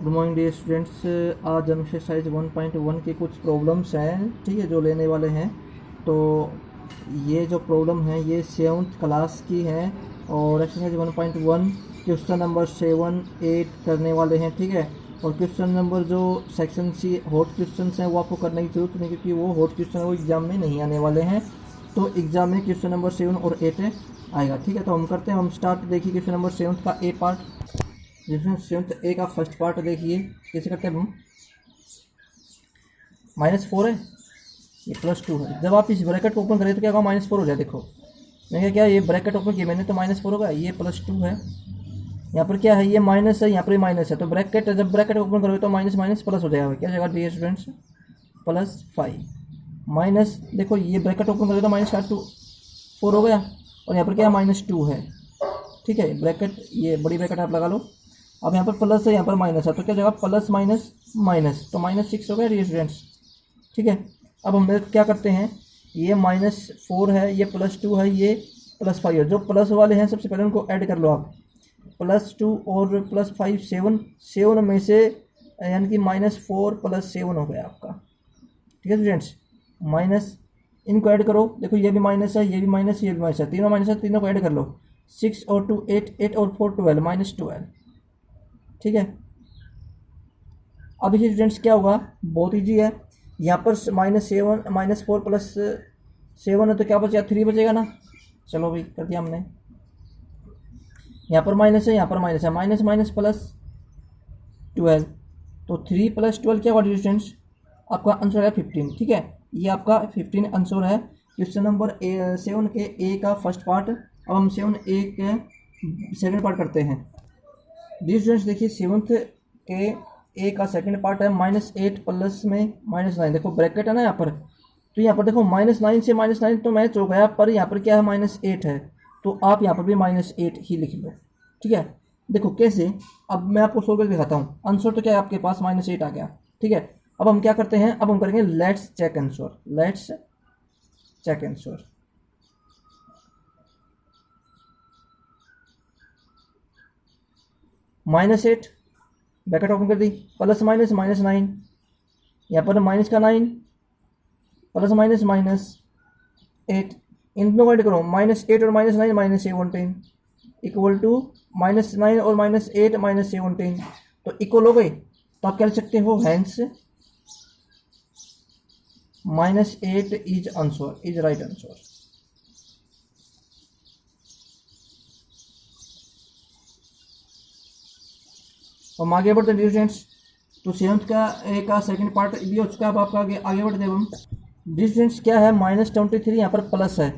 Good morning dear students. आज हम exercise 1.1 की कुछ प्रॉब्लम्स हैं, ठीक है, जो लेने वाले हैं। तो ये जो प्रॉब्लम है ये 7th क्लास की है और एक्सरसाइज 1.1 क्वेश्चन नंबर 7, 8 करने वाले हैं, ठीक है। और क्वेश्चन नंबर जो सेक्शन सी हॉट क्वेश्चन हैं वो आपको करने की जरूरत नहीं, क्योंकि वो हॉट क्वेश्चन वो एग्जाम में नहीं आने वाले हैं। तो एग्जाम में क्वेश्चन नंबर 7 और 8 आएगा, ठीक है। तो हम करते हैं, हम स्टार्ट। देखिए क्वेश्चन नंबर 7 का ए पार्ट, जिसमें 7 ए का फर्स्ट पार्ट देखिए कैसे करते हैं हम। -4 है, ये +2 है। जब आप इस ब्रैकेट को ओपन करें तो क्या होगा, -4 हो जाए। देखो मैंने क्या ये ब्रैकेट ओपन किया मैंने, तो -4 होगा। ये +2 है, यहाँ पर क्या है, ये माइनस है, यहाँ पर माइनस है। तो ब्रैकेट जब ब्रैकेट ओपन करोगे तो माइनस माइनस प्लस हो जाएगा। क्या हो जाएगा डियर स्टूडेंट्स, +5 माइनस। देखो ये ब्रैकेट ओपन करोगे तो -4 हो गया, और यहाँ पर क्या -2 है, ठीक है। ब्रैकेट ये बड़ी ब्रैकेट आप लगा लो। अब यहाँ पर प्लस है, यहाँ पर माइनस है, तो क्या जगह प्लस माइनस माइनस, तो -6 हो गया डियर स्टूडेंट्स, ठीक है। अब हम क्या करते हैं, ये -4 है, ये +2 है, ये +5 है। जो प्लस वाले हैं सबसे पहले उनको ऐड कर लो आप। +2 और +5 7 में से, यानी कि -4 + 7 हो गया आपका, ठीक है स्टूडेंट्स। माइनस, इनको ऐड करो। देखो ये भी माइनस है, ये भी माइनस, ये भी माइनस है, तीनों माइनस है, तीनों को ऐड कर लो। 6 और 2 8, 8 और 4 12, -12, ठीक है। अब ये स्टूडेंट्स क्या होगा, बहुत ईजी है। यहाँ पर -4 + 7 है, तो क्या बचेगा, 3 बचेगा ना। चलो भाई कर दिया हमने। यहाँ पर माइनस है, यहाँ पर माइनस है, माइनस माइनस +12, तो 3 + 12 क्या होगा स्टूडेंट्स, आपका आंसर है 15, ठीक है। ये आपका 15 आंसर है क्वेश्चन नंबर 7 के ए का फर्स्ट पार्ट। अब हम 7 ए के सेकंड पार्ट करते हैं। डियर स्टूडेंट्स देखिए 7th के ए का सेकंड पार्ट है, -8 प्लस में -9। देखो ब्रैकेट है ना यहाँ पर, तो यहाँ पर देखो -9 से -9 तो मैच हो गया, पर यहाँ पर क्या है -8 है, तो आप यहाँ पर भी -8 ही लिख लो, ठीक है। देखो कैसे, अब मैं आपको सोल्व करके दिखाता हूँ। आंसर तो क्या है आपके पास -8 आ गया, ठीक है। अब हम क्या करते हैं, अब हम करेंगे let's check answer, let's check answer. -8 bracket open कर दी, प्लस माइनस -9, यहाँ पर माइनस का 9, प्लस माइनस -8, इन दोनों को ऐड करो, -8 और -9 -17 इक्वल टू -9 और -8 -17, तो इक्वल हो गए। तो आप क्या लिख सकते हो, hence -8 is answer, is right answer. हम आगे बढ़ते हैं स्टूडेंट्स। तो 7th का सेकंड पार्ट भी हो चुका है। अब आपका आगे बढ़ते हैं हम। डिस्टेंस क्या है, -23, यहाँ पर प्लस है,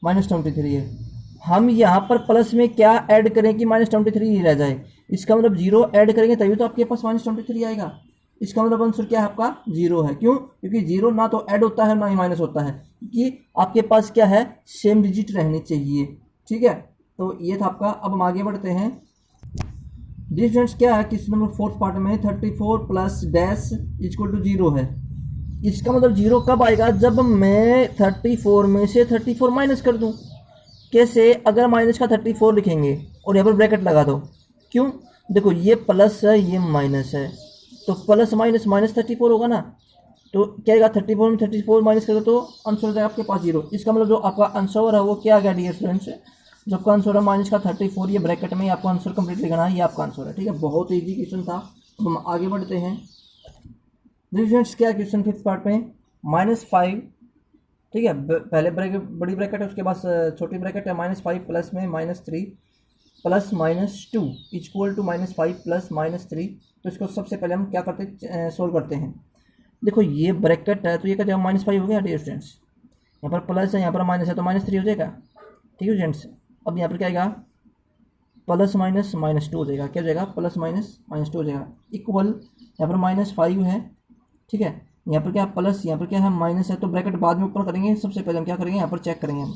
-23 है। हम यहाँ पर प्लस में क्या ऐड करें कि -23 ही रह जाए। इसका मतलब 0 ऐड करेंगे तभी तो आपके पास -23 आएगा। इसका मतलब आंसर क्या है आपका, 0 है। क्यों, क्योंकि 0 ना तो ऐड होता है ना ही माइनस होता है, क्योंकि आपके पास क्या है, सेम डिजिट रहनी चाहिए, ठीक है। तो ये था आपका। अब हम आगे बढ़ते हैं। डिस्टेंस क्या है, किस नंबर 4th पार्ट में 34 + डैश इक्वल टू 0 है। इसका मतलब 0 कब आएगा, जब मैं 34 में से 34 माइनस कर दूं। कैसे, अगर माइनस का 34 लिखेंगे और यहाँ पर ब्रैकेट लगा दो। क्यों, देखो ये प्लस है, ये माइनस है, तो प्लस माइनस -34 होगा ना। तो क्या आएगा, 34 में 34 माइनस कर दो तो आंसर हो जाएगा आपके पास 0। इसका मतलब जो आपका आंसर है वो क्या आ गया डियर स्टूडेंट्स, जो आपका आंसर है -34, ये ब्रैकेट में आपको आंसर कंप्लीट लिखना है, ये आपका आंसर है, ठीक है। बहुत ईजी क्वेश्चन था। तो हम आगे बढ़ते हैं। स्टूडेंट्स क्या क्वेश्चन 5th पार्ट में, -5, ठीक है। पहले ब्रैकेट बड़ी ब्रैकेट है, उसके बाद छोटी ब्रैकेट है, -5 प्लस में -3 प्लस -2 इक्वल टू -5 प्लस -3। तो इसको सबसे पहले हम क्या करते हैं, सोल्व करते हैं। देखो ये ब्रैकेट है, तो ये क्या जगह -5 हो गया डियर स्टूडेंट्स। यहाँ पर प्लस है, यहाँ पर माइनस है, तो -3 हो जाएगा, ठीक है स्टूडेंट्स। अब यहाँ पर क्या आएगा, प्लस माइनस -2 हो जाएगा। क्या हो जाएगा, प्लस माइनस -2 हो जाएगा, इक्वल यहाँ पर -5 है, ठीक है। यहाँ पर क्या है प्लस, यहाँ पर क्या है माइनस है, तो ब्रैकेट बाद में ऊपर करेंगे। सबसे पहले हम क्या करेंगे, यहाँ पर चेक करेंगे हम,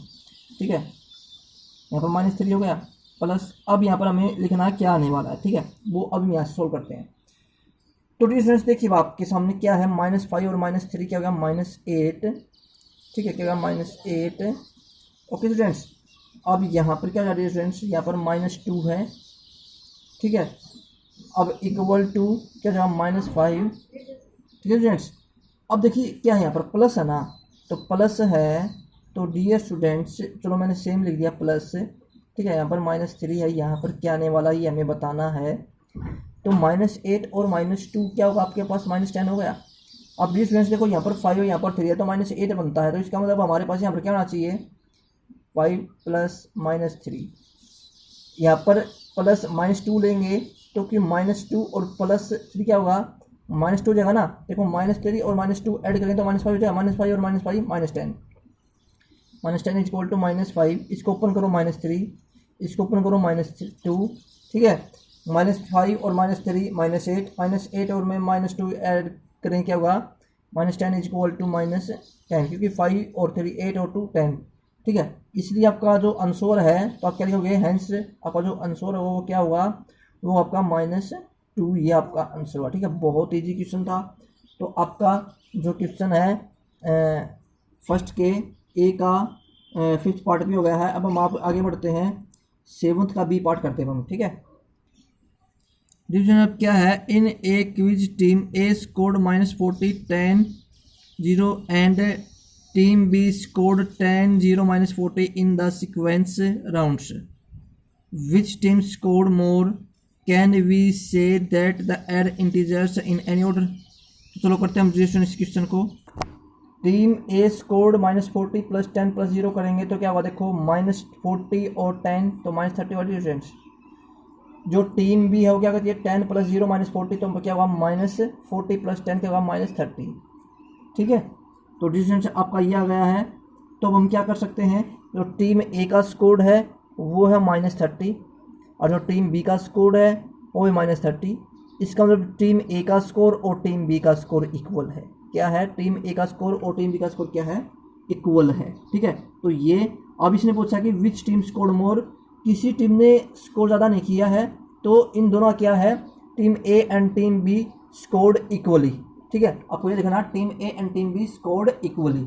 ठीक है। यहाँ पर -3 हो गया प्लस। अब यहाँ पर हमें लिखना है क्या आने वाला है, ठीक है, वो अब हम यहाँ से सोल्व करते हैं। तो डिफरेंस देखिए आपके सामने क्या है, -5 और -3 क्या होगा, -8, ठीक है। क्या होगा, -8, ओके स्टूडेंट्स। अब यहाँ पर क्या जा रही है स्टूडेंट्स, यहाँ पर -2 है, ठीक है। अब इक्वल टू क्या जगह -5, ठीक है स्टूडेंट्स। अब देखिए क्या है यहाँ पर प्लस है ना, तो प्लस है तो डियर स्टूडेंट्स चलो मैंने सेम लिख दिया प्लस, ठीक है। यहाँ पर -3 है, यहाँ पर क्या आने वाला ये हमें बताना है। तो -8 और -2 क्या होगा आपके पास, -10 हो गया। अब डियर स्टूडेंट्स देखो यहाँ पर 5 और यहाँ पर 3 है तो -8 बनता है, तो इसका मतलब हमारे पास यहाँ पर क्या होना चाहिए 5 + -3। यहाँ पर प्लस -2 लेंगे तो कि -2 और +3 क्या होगा -2 जगह ना, देखो -3 और -2 ऐड करें तो -5 हो जाएगा, -5 और -5 -10, -10 इक्वल टू -5, इसको ओपन करो -3, इसको ओपन करो -2, ठीक है। -5 और -3 -8 और में -2 ऐड करें क्या होगा -10 इक्वल टू -10, क्योंकि 5 और 3 8 और 2 10, ठीक है। इसलिए आपका जो आंसर है तो आप क्या लिखोगे, हैंस आपका जो आंसर है वो क्या होगा, वो आपका -2, ये आपका आंसर हुआ, ठीक है। बहुत इजी क्वेश्चन था। तो आपका जो क्वेश्चन है फर्स्ट के ए का 5th पार्ट भी हो गया है। अब हम आप आगे बढ़ते हैं 7th का बी पार्ट करते हैं हम, ठीक है। डिवीजन अब क्या है, in a quiz team A scored -40 10 0 and team B scored 10 0 -40 in the sequence rounds, which team scored more, can we say that the add integers in any order. तो चलो करते हैं हम डिवीजन इस क्वेश्चन को। टीम ए स्कोर्ड -40 + 10 + 0 करेंगे तो क्या होगा, देखो -40 और 10 तो -30 वाली डिफरेंस। जो टीम बी है वो क्या करती है 10 + 0 -40, तो क्या होगा -40 + 10 क्या होगा -30, ठीक है। तो डिसीजन आपका ये आ गया है। तो अब हम क्या कर सकते हैं, जो टीम ए का स्कोर है वो है -30 और जो टीम बी का स्कोर है वो है -30। इसका मतलब टीम ए का स्कोर और टीम बी का स्कोर इक्वल है। क्या है, टीम ए का स्कोर और टीम बी का स्कोर क्या है, इक्वल है, ठीक है। तो ये अब इसने पूछा कि विच टीम स्कोर मोर, किसी टीम ने स्कोर ज़्यादा नहीं किया है, तो इन दोनों क्या है, team A and team B scored equally, ठीक है। आपको ये देखना team A and team B scored equally.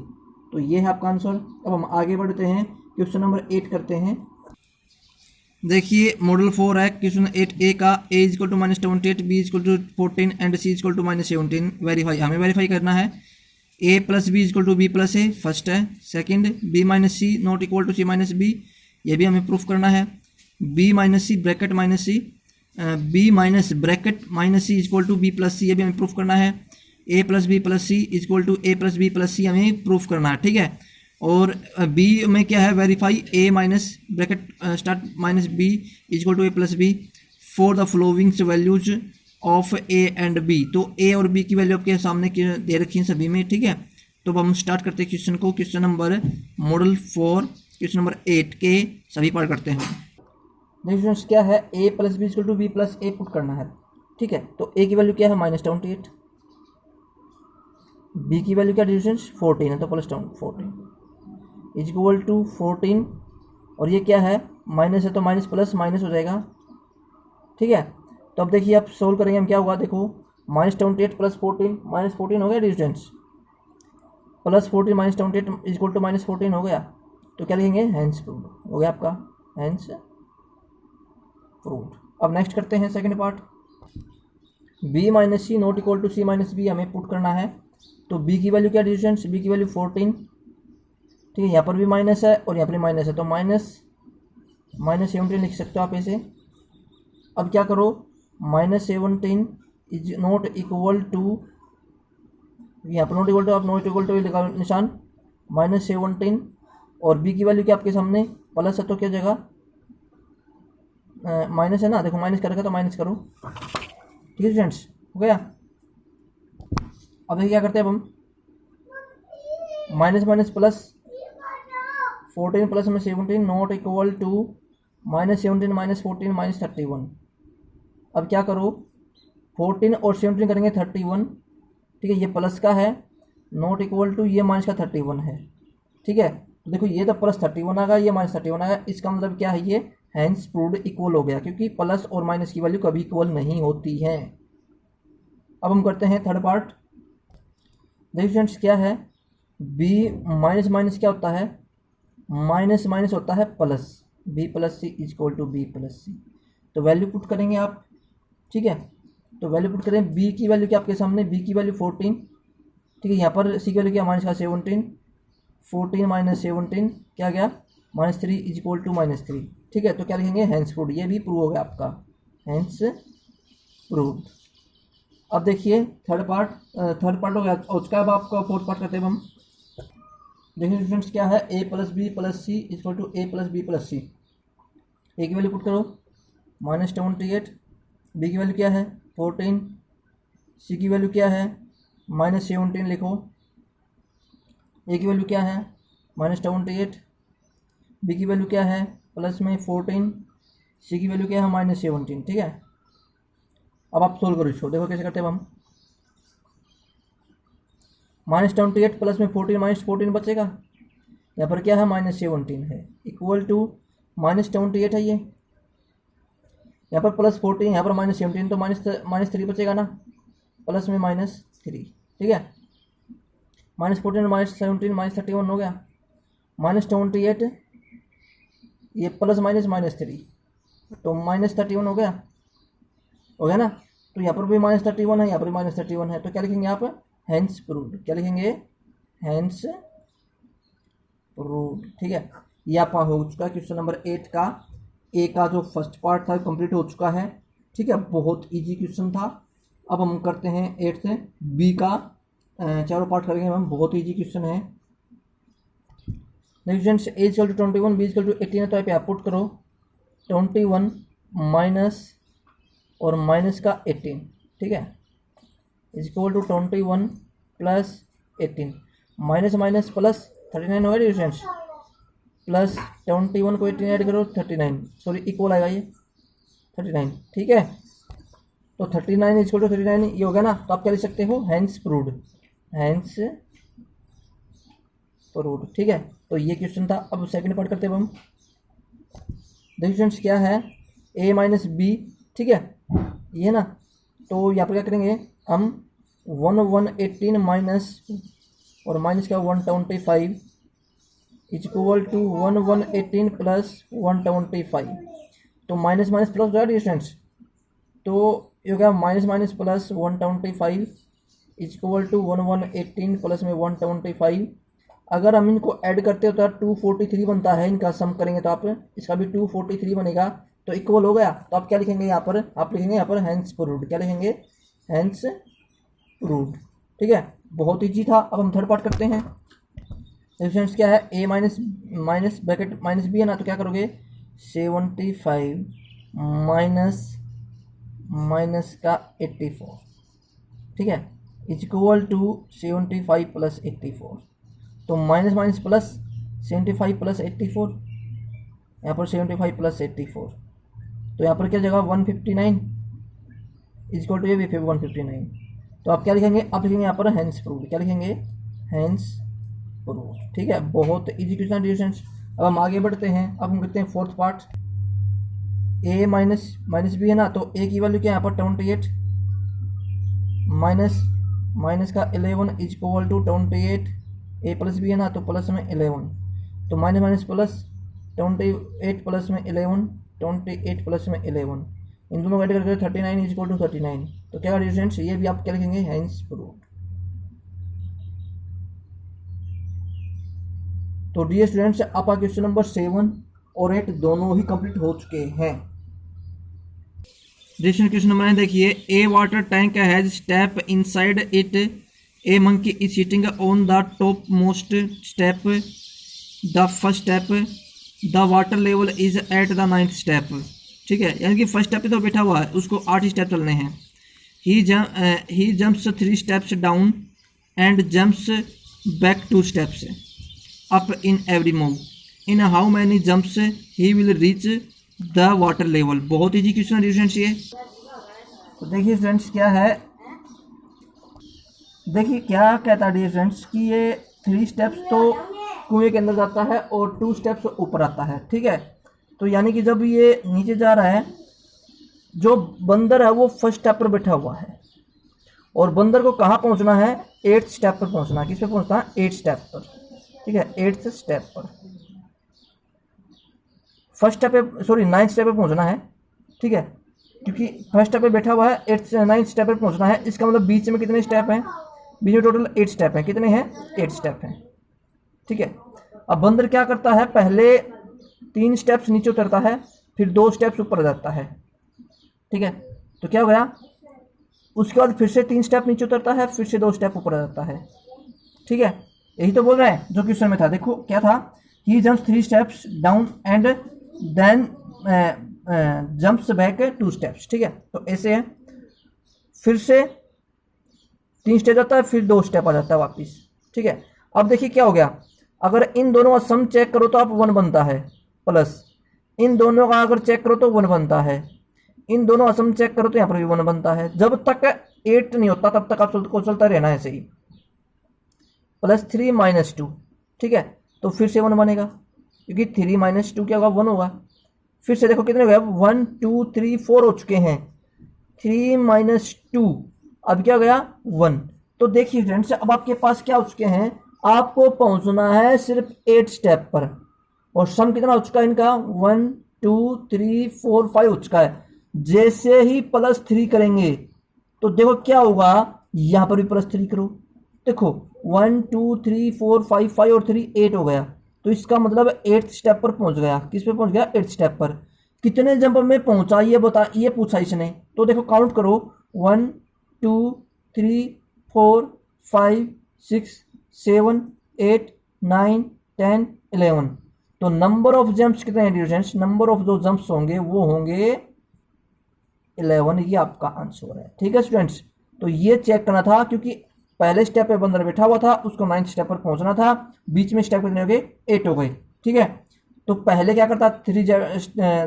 तो ये है आपका आंसर। अब हम आगे बढ़ते हैं, क्वेश्चन नंबर 8 करते हैं। देखिए मॉडल 4 है क्वेश्चन 8 ए का, A equal to -28 B equal to 14 and C equal to -17 verify, हमें वेरीफाई करना है। A + B equal to B + A first है, second B - C not equal to C - B, ये भी हमें प्रूफ करना है। B - C bracket -C, B minus bracket -C equal to B + C, ये भी हमें प्रूफ करना है। A + B + C equal to A + B + C हमें प्रूफ करना है, ठीक है। और बी में क्या है, verify A minus bracket start -B equal to A + B for the followings values of A and B. तो ए और बी की वैल्यू आपके सामने दे रखी है सभी में, ठीक है। तो अब हम स्टार्ट करते हैं क्वेश्चन को। Question number model 4 question number 8 के सभी पार्ट करते हैं। नेक्स्ट क्या है, A + B equal to B + A put करना है, ठीक है। तो ए की वैल्यू क्या है -28, बी की वैल्यू क्या डिस्टेंस 14 है तो +14 इक्वल टू 14, और ये क्या है माइनस है तो माइनस प्लस माइनस हो जाएगा, ठीक है। तो अब देखिए आप सोल्व करेंगे हम क्या होगा, देखो -28 + 14 -14 हो गया डिस्टेंस, +14 -28 इक्वल टू -14 हो गया। तो क्या लिखेंगे, हैंस प्रूव्ड हो गया आपका, हैंस प्रूव्ड। अब नेक्स्ट करते हैं second part. b - C not equal to C - B हमें पुट करना है। तो b की वैल्यू क्या डिस्टेंस, b की वैल्यू 14, ठीक है। यहाँ पर भी माइनस है और यहाँ पर माइनस है तो -17 लिख सकते हो आप ऐसे। अब क्या करो, -17 इज नॉट इक्वल टू, यहाँ पर नॉट इक्वल टू, आप नॉट इक्वल टू लगा निशान -17, और b की वैल्यू क्या आपके सामने प्लस है तो क्या जगह माइनस है ना, देखो माइनस करेगा तो माइनस करो, ठीक है फ्रेंड्स, हो गया। अब देखिए क्या करते हैं अब हम, माइनस माइनस प्लस 14 + में 17 नॉट इक्वल टू -17 -14 -31। अब क्या करो, 14 और 17 करेंगे 31, ठीक है। ये प्लस का है, नॉट इक्वल टू ये माइनस का 31 है, ठीक है। तो देखो ये तो +31 आ गया, ये -31 आ गया, इसका मतलब क्या है, ये हैंस प्रूव्ड इक्वल हो गया, क्योंकि प्लस और माइनस की वैल्यू कभी इक्वल नहीं होती है। अब हम करते हैं थर्ड पार्ट। देखिए फ्रेंड्स क्या है, b माइनस माइनस क्या होता है, माइनस माइनस होता है plus, b + c equal to b + c। तो वैल्यू पुट करेंगे आप, ठीक है। तो वैल्यू पुट करें, बी की वैल्यू क्या आपके सामने, बी की वैल्यू 14, ठीक है। यहाँ पर सी की वैल्यू क्या, माइनस का 17, 14 माइनस 17 क्या गया, -3 इज इक्वल टू -3, ठीक है। तो क्या लिखेंगे, हैंस प्रूव्ड। ये भी प्रूव हो गया आपका, हैंस प्रूव्ड। अब देखिए थर्ड पार्ट हो गया, और उसका अब आपका फोर्थ पार्ट करते हैं हम। देखिए स्टूडेंट्स क्या है, a plus B plus C equal to a plus B plus C. A की वैल्यू पुट करो -28, बी की वैल्यू क्या है 14, सी की वैल्यू क्या है -17 लिखो, ए की वैल्यू क्या है -28, बी की वैल्यू क्या है प्लस में 14, सी की वैल्यू क्या है -17, ठीक है। अब आप सोल्व करो इसको, देखो कैसे करते हैं हम। -28 प्लस में 14 -14 बचेगा, यहाँ पर क्या है -17 है, इक्वल टू -28 है ये, यहाँ पर +14, यहाँ पर -17, तो -3 बचेगा ना, प्लस में -3, ठीक है। -14 -17 -31 हो गया, -28 ये प्लस माइनस -3, तो -31 हो गया ना। तो यहाँ पर भी -31 है, यहाँ पर भी -31 है, तो क्या लिखेंगे आप, हैंस प्रूव्ड। क्या लिखेंगे, हैंस प्रूव्ड, ठीक है। ये आपका हो चुका क्वेश्चन नंबर 8 का, ए का जो फर्स्ट पार्ट था कंप्लीट हो चुका है, ठीक है। बहुत इजी क्वेश्चन था। अब हम करते हैं 8th बी का, चारों पार्ट करेंगे हम, बहुत इजी क्वेश्चन है। Next A equal to 21, B equal to 18 है, तो आप यहाँ पुट करो 21 माइनस और माइनस का 18, ठीक है, is equal to 21 plus 18, minus minus plus 39 होगा डिफरेंस, प्लस 21 को 18 ऐड करो 39, सॉरी इक्वल आएगा ये 39, ठीक है। तो 39 इज इक्वल टू 39 ये हो गया ना, तो आप क्या लिख सकते हो, हैंस प्रूव्ड, हैंस प्रूव्ड, ठीक है। तो ये क्वेश्चन था। अब सेकंड पार्ट करते हैं हम। देखिए स्टूडेंट्स क्या है, a माइनस बी, ठीक है, ये ना। तो यहाँ पर क्या करेंगे हम, 118 माइनस और माइनस का 125 इज इक्वल टू 1118 प्लस 125, तो माइनस माइनस प्लस हो जाएगा स्टूडेंट्स, तो ये होगा minus minus plus 125 is equal to 1118 plus में 125। अगर हम इनको ऐड करते हो तो 243 बनता है, इनका सम करेंगे तो आप इसका भी 243 बनेगा, तो इक्वल हो गया। तो आप क्या लिखेंगे यहाँ पर, आप लिखेंगे यहाँ पर हैंस प्रूव्ड। क्या लिखेंगे, हैंस प्रूव्ड, ठीक है। बहुत ईजी था। अब हम थर्ड पार्ट करते हैं। डिफरेंस क्या है, A minus minus bracket minus B है ना, तो क्या करोगे 75 माइनस माइनस का 84, ठीक है, इज इक्वल टू 75 प्लस 84, तो माइनस माइनस प्लस 75 प्लस 84, यहाँ पर 75 प्लस 84, तो यहाँ पर क्या जगह 159 इज इक्वल टू ये भी 159, तो आप क्या लिखेंगे, आप लिखेंगे यहाँ पर हैंस प्रूव्ड। क्या लिखेंगे, हैंस प्रूव्ड, ठीक है। बहुत इजी क्वेश्चन डिस्टेंस। अब हम आगे बढ़ते हैं। अब हम करते हैं फोर्थ पार्ट। ए माइनस माइनस बी है ना, तो ए की वैल्यू क्या है यहाँ पर 28 माइनस माइनस का 11 is equal to 28, A plus B है ना, तो प्लस में 11, तो माइनस माइनस प्लस 28 प्लस में 11, 28 प्लस में 11, इन दोनों को ऐड करके 39 इज इक्वल टू 39, तो क्या डिफरेंस, ये भी आप क्या लिखेंगे, हैंस प्रूव्ड। तो डियर स्टूडेंट्स, आपका क्वेश्चन नंबर 7 और 8 दोनों ही कंप्लीट हो चुके हैं। क्वेश्चन नंबर 9 देखिए, a water tank has step inside it, a monkey is sitting on the top most step, the first step, the water level is at the 9th step, ठीक है। यानी कि फर्स्ट स्टेप पे तो बैठा हुआ है, उसको 8 स्टेप चलने हैं। He jumps 3 steps down and jumps back 2 steps up in every move, in how many jumps he will reach the water level. बहुत ईजी क्वेश्चन है स्टूडेंट्स ये। तो देखिए स्टूडेंट्स क्या है, देखिए क्या कहता है डियर स्टूडेंट्स कि ये 3 स्टेप्स तो कुएं के अंदर जाता है और 2 स्टेप्स ऊपर आता है, ठीक है। तो यानी कि जब ये नीचे जा रहा है, जो बंदर है वो फर्स्ट स्टेप पर बैठा हुआ है, और बंदर को कहाँ पहुँचना है, 8th स्टेप पर पहुँचना है। किस पे पहुँचना है, 8th स्टेप पर, ठीक है, 8th स्टेप पर, फर्स्ट स्टेप पे, सॉरी 9th स्टेप पे पहुँचना है, ठीक है। क्योंकि फर्स्ट स्टेप पे बैठा हुआ है, 9th स्टेप पर पहुंचना है। इसका मतलब बीच में कितने स्टेप हैं? बीच में टोटल 8 स्टेप हैं। कितने हैं? 8 स्टेप हैं। ठीक है। अब बंदर क्या करता है, पहले 3 स्टेप्स नीचे उतरता है, फिर 2 स्टेप्स ऊपर आ जाता है। ठीक है, तो क्या हो गया, उसके बाद फिर से 3 स्टेप नीचे उतरता है, फिर से 2 स्टेप ऊपर आ जाता है। ठीक है, यही तो बोल रहे हैं जो क्वेश्चन में था। देखो क्या था, he jumps 3 steps down and then jumps back 2 steps. ठीक है, तो ऐसे है, फिर से 3 स्टेप जाता है, फिर 2 स्टेप आ जाता है वापिस। ठीक है, अब देखिए क्या हो गया, अगर इन दोनों का सम चेक करो तो आप 1 बनता है, प्लस इन दोनों का अगर चेक करो तो 1 बनता है, इन दोनों का सम चेक करो तो यहाँ पर भी 1 बनता है। जब तक 8 नहीं होता तब तक आपको चलता रहना है ऐसे ही, प्लस 3 माइनस 2। ठीक है, तो फिर से 1 बनेगा, क्योंकि 3 माइनस 2 क्या होगा, 1 होगा। फिर से देखो कितने हो गए, 1 2 3 4 हो चुके हैं, 3 माइनस 2 अब क्या हो गया, 1। तो देखिए फ्रेंड्स, अब आपके पास क्या हो चुके हैं, आपको पहुंचना है सिर्फ 8 स्टेप पर, और सम कितना हो चुका है इनका, 1 2 3 4 5 हो चुका है। जैसे ही प्लस 3 करेंगे तो देखो क्या होगा, यहां पर भी प्लस 3 करो, देखो 1 2 3 4 5 5 और 3 8 हो गया। तो इसका मतलब 8th स्टेप पर पहुंच गया। किस पे पहुंच गया, 8th स्टेप पर। कितने जंप में पहुंचा ये बता, ये पूछा इसने, तो देखो काउंट करो, 1 2 3 4 5 6 7 8 9 10 11। तो नंबर ऑफ जंप्स कितने हैं डिस्टेंस, नंबर ऑफ जो जंप्स होंगे वो होंगे 11। ये आपका आंसर है। ठीक है स्टूडेंट्स, तो ये चेक करना था, क्योंकि पहले स्टेप पे बंदर बैठा हुआ था, उसको 9th स्टेप पर पहुंचना था, बीच में स्टेप कितने हो गए, 8 हो गए। ठीक है, तो पहले क्या करता, 3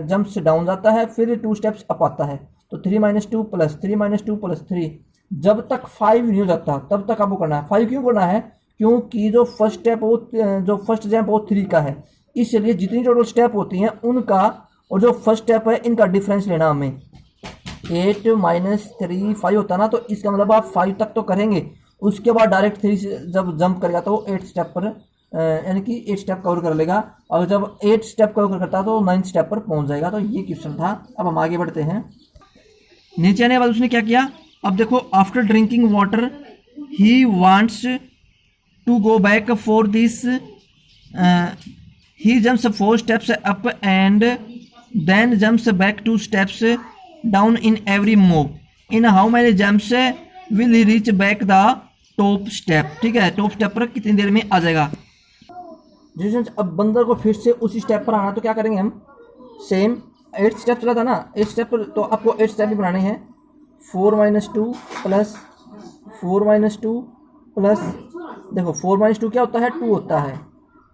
जंप्स डाउन जाता है, फिर 2 स्टेप्स अप आता है। तो 3 माइनस 2 प्लस 3 माइनस 2 प्लस 3, जब तक 5 नहीं हो जाता तब तक आपको करना है। 5 क्यों करना है, क्योंकि जो फर्स्ट स्टेप वो जो फर्स्ट जंप वो 3 का है, इसलिए जितनी टोटल स्टेप होती हैं उनका और जो फर्स्ट स्टेप है इनका डिफरेंस लेना हमें। 8 माइनस 3 5 होता ना, तो इसका मतलब आप 5 तक तो करेंगे, उसके बाद डायरेक्ट 3 से जब जंप करेगा तो वो 8 स्टेप पर यानी कि 8 स्टेप कवर कर लेगा, और जब 8 स्टेप कवर करता है तो 9th स्टेप पर पहुंच जाएगा। तो ये क्वेश्चन था। अब हम आगे बढ़ते हैं। नीचे आने के बाद उसने क्या किया, अब देखो, after drinking water he wants to go back for this, he jumps 4 steps up and then jumps back 2 steps down in every move, in how many jumps will he reach back the top step. ठीक है, top step पर कितनी देर में आ जाएगा। अब बंदर को फिर से उसी स्टेप पर आना, तो क्या करेंगे हम, सेम 8 स्टेप चला था ना, 8 स्टेप पर, तो आपको 8 स्टेप भी बनाने हैं। 4 माइनस 2 प्लस 4 माइनस 2 प्लस, देखो 4 माइनस 2 क्या होता है, 2 होता है,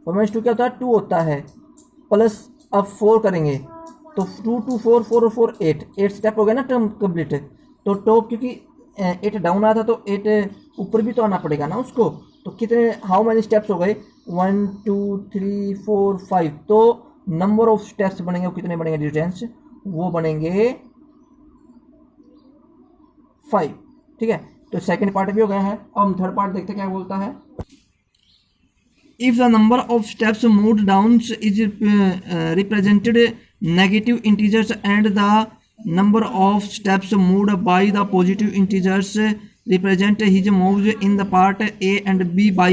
4 माइनस 2 क्या होता है, 2 होता है, प्लस अब 4 करेंगे तो 2 2 4 4 और 4 8 स्टेप हो गए ना टर्म कंप्लीट। तो टॉप क्योंकि 8 डाउन आया था तो 8 ऊपर भी तो आना पड़ेगा ना उसको। तो कितने, हाउ मैनी स्टेप्स हो गए, 1 2 3 4 5। तो नंबर ऑफ स्टेप्स बनेंगे वो कितने बनेंगे डिस्टेंस, वो बनेंगे 5। ठीक है, तो सेकंड पार्ट भी हो गया है। अब हम थर्ड पार्ट देखते क्या बोलता है। If the number of steps moved down is represented negative integers and the number of steps moved by the positive integers represent his moves in the part A and B by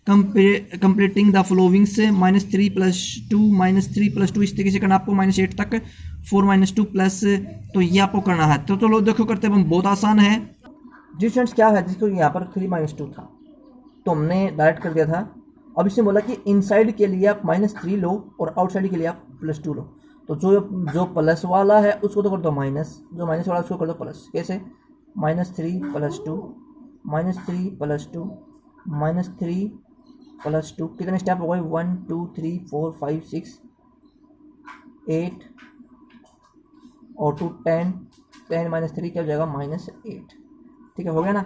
completing the following -3 plus 2 -3 plus 2 इस तरीके से करना आपको -8 तक 4 minus 2 plus, तो ये आपको करना है। तो चलो देखो करते हैं, बहुत आसान है। डिस्टेंस क्या है, जिसको यहाँ पर 3 माइनस 2 था तो हमने डायरेक्ट कर दिया था। अब इसने बोला कि इनसाइड के लिए आप -3 लो और आउटसाइड के लिए आप +2 लो। तो जो प्लस वाला है उसको तो कर दो माइनस, जो माइनस वाला उसको कर दो प्लस। कैसे, -3 + 2 -3 + 2 -3 + 2, कितने स्टेप हो गए, 1 2 3 4 5 6 8 और 2 10 10 -3 क्या हो जाएगा, -8। ठीक है, हो गया ना।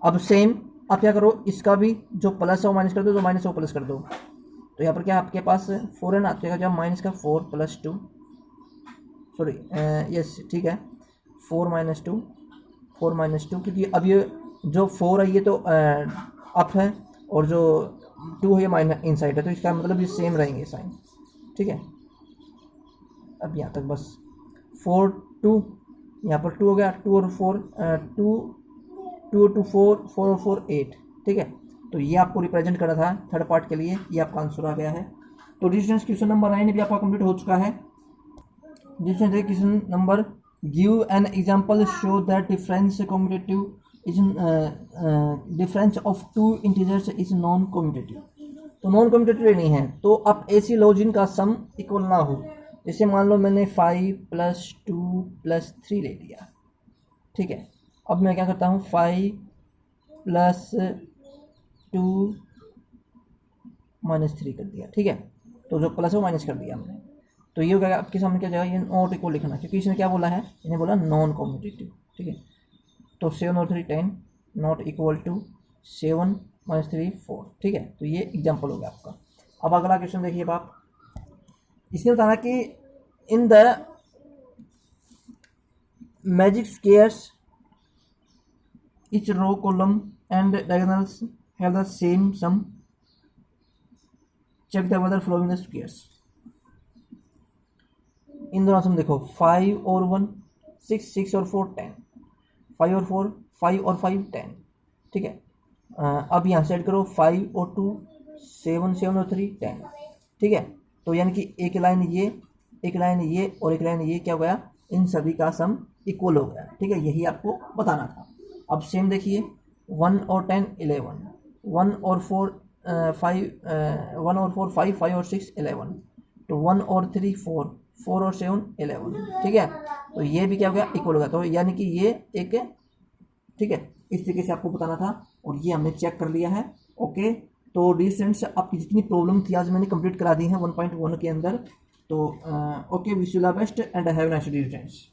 अब सेम आप क्या करो, इसका भी जो प्लस है वो माइनस कर दो, जो माइनस है वो प्लस कर दो। तो यहाँ पर क्या आपके पास 4 है ना, तो क्या माइनस का 4 + 2, सॉरी यस ठीक है, 4 - 2 4 - 2, क्योंकि अब ये जो 4 है ये तो अप है और जो 2 है ये माइनस इनसाइड है, तो इसका मतलब ये सेम रहेंगे साइन। ठीक है, अब यहाँ तक बस 4 2 यहाँ पर 2 हो गया, 2 और 4 2 2 और 2 4, 4 और 4 8, ठीक है। तो ये आपको रिप्रेजेंट करना था थर्ड पार्ट के लिए, ये आपका आंसर आ गया है। तो डिस्टेंस क्वेश्चन नंबर 9 भी आपका कंप्लीट हो चुका है। Distance question number give an example show that difference commutative is difference of two integers is non commutative. तो नॉन कम्यूटेटिव नहीं है, तो अब ऐसी लो जिनका सम इक्वल ना हो। जैसे मान लो मैंने 5 + 2 + 3 ले लिया, ठीक है। अब मैं क्या करता हूँ, 5 + 2 - 3 कर दिया, ठीक है। तो जो प्लस है वो माइनस कर दिया हमने। तो ये हो गया, आपके सामने क्या जाएगा, ये नॉट इक्वल लिखना, क्योंकि इसने क्या बोला है, इन्हें बोला नॉन कम्यूटेटिव, ठीक है। तो 7 और 3 10, नॉट इक्वल टू 7 - 3 4, ठीक है। तो ये एग्जाम्पल हो गया आपका। अब अगला क्वेश्चन देखिए आप, इसने बताया कि in the magic squares each row column and diagonals have the same sum, check the whether following the squares। इन दोनों सम देखो, 5 और 1 6, 6 और 4 10, 5 और 4 5 और 5 10, ठीक है। अब यहाँ से ऐड करो 5 और 2 7, 7 और 3 10, ठीक है। तो यानी कि एक लाइन ये, एक लाइन ये और एक लाइन ये क्या हो गया, इन सभी का सम इक्वल हो गया, ठीक है। यही आपको बताना था। अब सेम देखिए, 1 और 10 11, 1 और 4 5, 1 और 4 5, 5 और 6 11, तो 1 और 3 4, 4 और 7 11, ठीक है। तो ये भी क्या हो गया, इक्वल हो गया। तो यानी कि ये एक, ठीक है, इस तरीके से आपको बताना था और ये हमने चेक कर लिया है। ओके, तो डी स्टूडेंट्स, आपकी जितनी प्रॉब्लम थी आज मैंने कंप्लीट करा दी है 1.1 के अंदर। तो okay, wish you the best and have a nice day students.